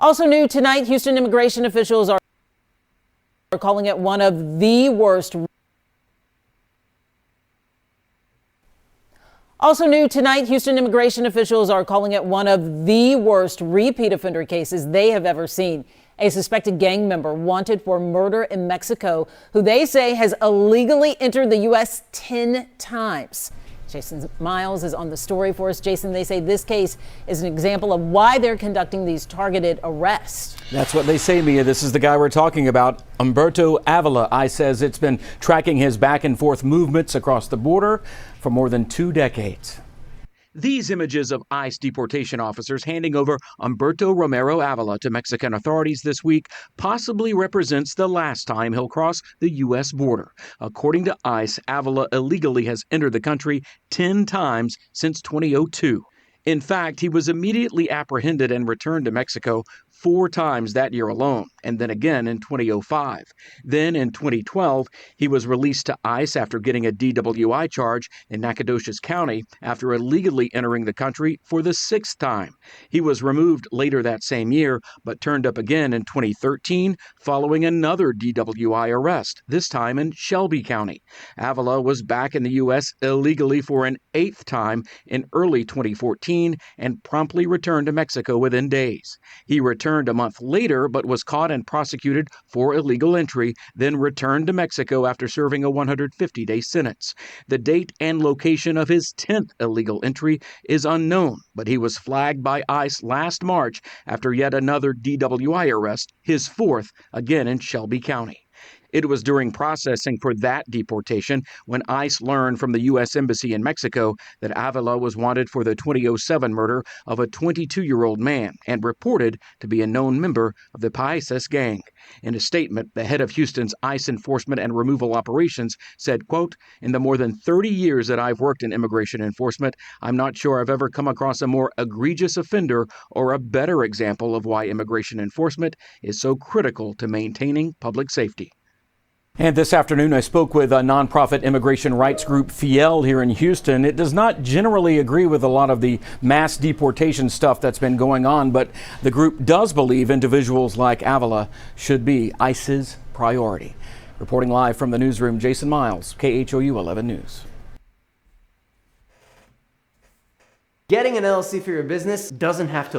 Also new tonight, Houston immigration officials are calling it one of the worst. Also new tonight, Houston immigration officials are calling it one of the worst repeat offender cases they have ever seen. A suspected gang member wanted for murder in Mexico, who they say has illegally entered the U.S. 10 times. Jason Miles is on the story for us. Jason, they say this case is an example of why they're conducting these targeted arrests. That's what they say, Mia. This is the guy we're talking about, Humberto Avila. ICE says it's been tracking his back and forth movements across the border for more than 2 decades. These images of ICE deportation officers handing over Humberto Romero Avila to Mexican authorities this week possibly represents the last time he'll cross the U.S. border. According to ICE, Avila illegally has entered the country 10 times since 2002. In fact, he was immediately apprehended and returned to Mexico 4 times that year alone, and then again in 2005. Then in 2012, he was released to ICE after getting a DWI charge in Nacogdoches County after illegally entering the country for the 6th time. He was removed later that same year, but turned up again in 2013 following another DWI arrest, this time in Shelby County. Avila was back in the U.S. illegally for an 8th time in early 2014 and promptly returned to Mexico within days. He returned a month later, but was caught and prosecuted for illegal entry, then returned to Mexico after serving a 150-day sentence. The date and location of his 10th illegal entry is unknown, but he was flagged by ICE last March after yet another DWI arrest, his 4th, again in Shelby County. It was during processing for that deportation when ICE learned from the U.S. Embassy in Mexico that Avila was wanted for the 2007 murder of a 22-year-old man and reported to be a known member of the Paisas gang. In a statement, the head of Houston's ICE enforcement and removal operations said, quote, "In the more than 30 years that I've worked in immigration enforcement, I'm not sure I've ever come across a more egregious offender or a better example of why immigration enforcement is so critical to maintaining public safety." And this afternoon, I spoke with a nonprofit immigration rights group, Fiel, here in Houston. It does not generally agree with a lot of the mass deportation stuff that's been going on, but the group does believe individuals like Avila should be ICE's priority. Reporting live from the newsroom, Jason Miles, KHOU 11 News. Getting an LLC for your business doesn't have to